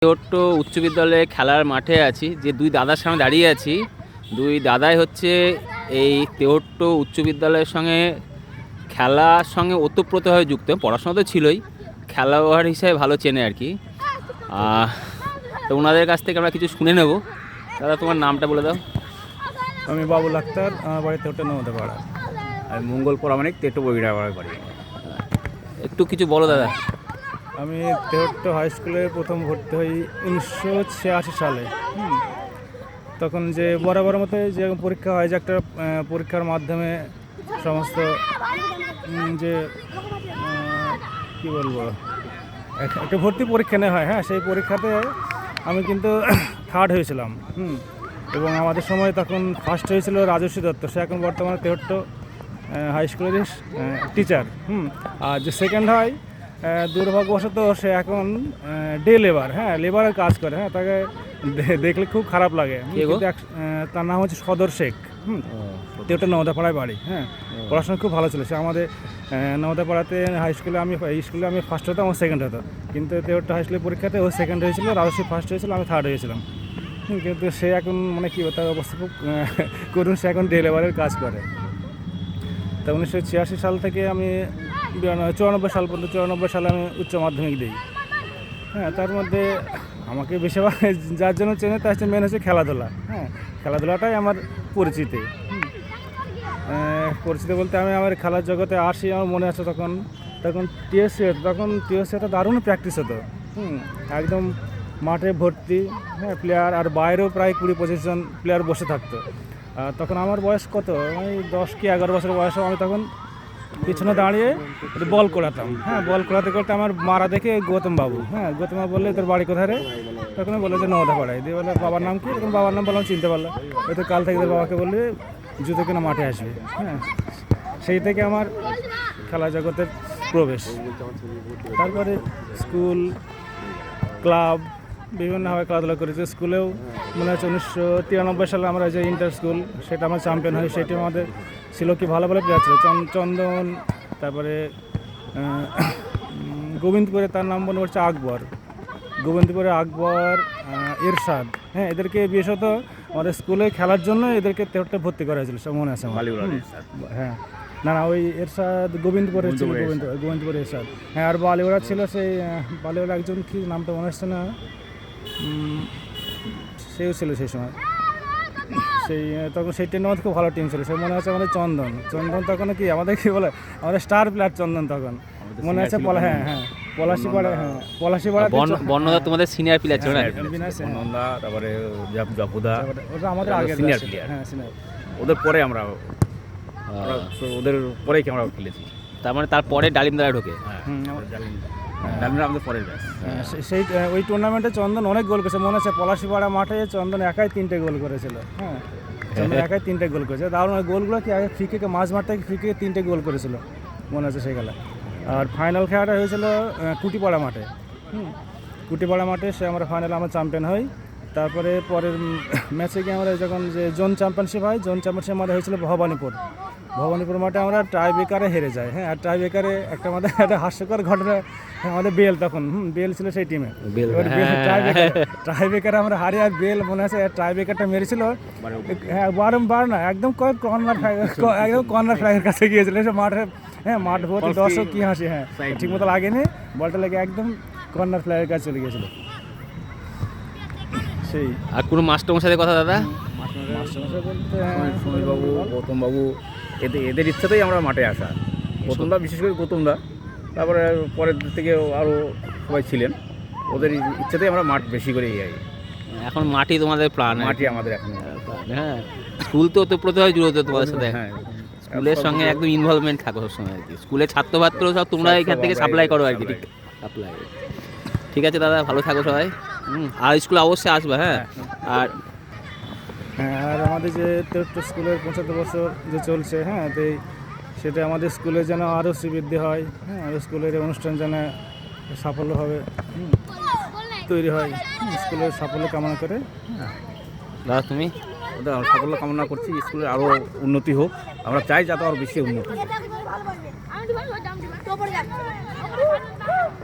তেহট্ট উচ্চ বিদ্যালয়ে খেলার মাঠে আছি, যে দুই দাদার সামনে দাঁড়িয়ে আছি। দুই দাদাই হচ্ছে এই তেহট্ট উচ্চ বিদ্যালয়ের সঙ্গে খেলার সঙ্গে ওতপ্রোতভাবে যুক্ত। পড়াশোনা তো ছিলই, খেলোয়াড় হিসেবে ভালো চেনে আর কি। তো ওনাদের কাছ থেকে আমরা কিছু শুনে নেব। দাদা, তোমার নামটা বলে দাও। আমি বাবুল আক্তার, আমার বাড়ি তেহট্ট নমদাপাড়া। আমি মঙ্গল পরামানিক তেহট্ট বগিড়াপাড়ার বাড়ি। একটু কিছু বলো দাদা। আমি তেহট্ট হাই স্কুলে প্রথম ভর্তি হই 1986 সালে। তখন যে বরাবর মতো যে পরীক্ষা হয়, যে একটা পরীক্ষার মাধ্যমে সমস্ত যে কী বলবো, একটা ভর্তি পরীক্ষা নেওয়া হয়। হ্যাঁ, সেই পরীক্ষাতে আমি কিন্তু থার্ড হয়েছিলাম। এবং আমাদের সময় তখন ফার্স্ট হয়েছিল রাজস্বী দত্ত, সে এখন বর্তমানে তেহট্ট হাই স্কুলের টিচার। আর যে সেকেন্ড হয়, দুর্ভাগ্যবশত সে এখন ডে লেবার, লেবারের কাজ করে। তাকে দেখলে খুব খারাপ লাগে। কিন্তু তার নাম হচ্ছে সদর শেখ। তেহট্ট নওদাপাড়ায় বাড়ি। পড়াশোনা খুব ভালো ছিল সে। আমাদের নওদাপাড়াতে হাই স্কুলে আমি ফার্স্ট হতাম, ও সেকেন্ড হতো। কিন্তু তেহট্ট হাই স্কুলের পরীক্ষাতে ও সেকেন্ড হয়েছিল, রাজস্বী ফার্স্ট হয়েছিল, আমি থার্ড হয়েছিলাম। কিন্তু সে এখন মানে কী, তার অবস্থা খুব করুন। সে এখন ডে লেবারের কাজ করে। তা 1986 সাল থেকে আমি 94 সাল পর্যন্ত, 94 সালে আমি উচ্চ মাধ্যমিক দিই। তার মধ্যে আমাকে বেশিরভাগ যার জন্য চেনে তার হচ্ছে মেন হচ্ছে খেলাধুলা। খেলাধুলাটাই আমার পরিচিতি। বলতে আমি আমার খেলার জগতে আসি, আমার মনে আছে তখন টিএসসিতে দারুণ প্র্যাকটিস হতো। একদম মাঠে ভর্তি প্লেয়ার, আর বাইরেও প্রায় 20-25 জন প্লেয়ার বসে থাকতো। তখন আমার বয়স কত, আমি 10 কি 11 বছর বয়সে আমি তখন পিছনে দাঁড়িয়ে বল করাতাম। বল করাতে করতে আমার মারা দেখে গৌতম বাবু বললে, তোর বাড়ি কোথায় রে? তখন বললো যে নওদাপাড়ায়। দিয়ে বলে, বাবার নাম কি? তখন বাবার নাম বললাম, চিনতে পারলাম। হয়তো কাল থেকে তোর বাবাকে বললে জুতো কিনা মাঠে আসবে। সেই থেকে আমার খেলা জগতের প্রবেশ। তারপরে স্কুল, ক্লাব, বিভিন্নভাবে খেলাধুলা করেছে। স্কুলেও মনে হচ্ছে 1993 সালে আমরা যে ইন্টার স্কুল, সেটা আমরা চ্যাম্পিয়ন হই। সেটি আমাদের ছিল কি ভালো ভালো প্লেয়ার ছিল, চন্দন, তারপরে গোবিন্দপুরে তার নাম মনে হচ্ছে আকবর, গোবিন্দপুরে আকবর, এরশাদ। এদেরকে বিশেষত আমাদের স্কুলে খেলার জন্য এদেরকে তেহট্টে ভর্তি করা হয়েছিল, সব মনে আছে আমার। না ওই এরশাদ গোবিন্দপুরে ছিল, গোবিন্দপুরে এরশাদ। আর বালিওড়া ছিল, সেই বালিওড়া একজন কি নামটা মনে আসছে না, সেও ছিল সেই সময়। তখন সেই টিমের মধ্যে খুব ভালো টিম ছিল। সে মনে আছে আমাদের চন্দন তখন কি আমাদের কি বলে, আমাদের স্টার প্লেয়ার চন্দন তখন মনে আছে। পলাশিপাড়া, বর্ণদা তোমাদের সিনিয়র প্লেয়ার ছিল না? তারপরে জাপুদা, ওটা আমাদের আগে সিনিয়র প্লেয়ার। ওদের পরে আমরা ওদের পরেই আমরা খেলেছি। তার মানে তারপরে ডালিমদারা ঢোকে। আমাদের পরের ব্যাচ। সেই ওই টুর্নামেন্টে চন্দন অনেক গোল করেছে, মনে আছে। পলাশিপাড়া মাঠে চন্দন একাই 3টে গোল করেছিল। চন্দন একাই 3টে গোল করেছে। দারুণ ওই গোলগুলো কি আগে ফ্রি কিকে, মাঝ মাঠ থেকে ফ্রি কিকে 3টে গোল করেছিল, মনে আছে সেই খেলা। আর ফাইনাল খেলাটা হয়েছিল কুটিপাড়া মাঠে। কুটিপাড়া মাঠে সে আমরা ফাইনালে আমরা চ্যাম্পিয়ন হই। তারপরে পরের ম্যাচে গিয়ে আমরা যখন যে জোন চ্যাম্পিয়নশিপ হয়, জোন চ্যাম্পিয়নশিপ আমাদের হয়েছিল ভবানীপুর মাঠে আমরা টাই ব্রেকারে হেরে যাই। আর টাই ব্রেকারে আমাদের একটা হাস্যকর ঘটনা, আমাদের বেল তখন বেল ছিল সেই টিমে। টাই ব্রেকারে আমরা হারি, আর বেল মনে আছে টাই ব্রেকারটা মেরেছিল। বারবার না, একদম কর্নার ফ্ল্যাগের কাছে গিয়েছিল সে মাঠে। মাঠ ভর্তি দর্শক, কি হাসি। ঠিক মতো লাগেনি, বলটা লেগে একদম কর্নার ফ্ল্যাগের কাছে চলে গিয়েছিল সেই। আর কোনো মাস্টারের সাথে কথা দাদা? মাস্টারমশাই বলতে সমীরবাবু, গৌতমবাবু, এদের ইচ্ছাতেই আমরা মাঠে আসা। গৌতমদা, বিশেষ করে গৌতমদা, তারপরে পরের থেকে আরও সবাই ছিলেন। ওদের ইচ্ছাতেই আমরা মাঠ বেশি করে যাই। এখন মাটি তোমাদের প্রাণ। মাটি আমাদের এখন। স্কুল তো ওতপ্রোতভাবে জুড়ে হতো তোমাদের সাথে। স্কুলের সঙ্গে একদম ইনভলভমেন্ট থাকো সবসময় আর কি। স্কুলের ছাত্র সব তোমরা এখান থেকে সাপ্লাই করো আর কি। ঠিক আছে দাদা, ভালো থাকো সবাই। আর স্কুলে অবশ্যই আসবে। আর আমাদের যে তেহট্ট স্কুলের 75 বছর যে চলছে, সেটা আমাদের স্কুলে যেন আরও শ্রীবৃদ্ধি হয়। আর স্কুলের অনুষ্ঠান যেন সাফল্যভাবে তৈরি হয়, স্কুলের সাফল্য কামনা করে। দাদা, তুমি? ওদের সাফল্য কামনা করছি, স্কুলের আরও উন্নতি হোক। আমরা চাই যাতে আরও বেশি উন্নতি হোক।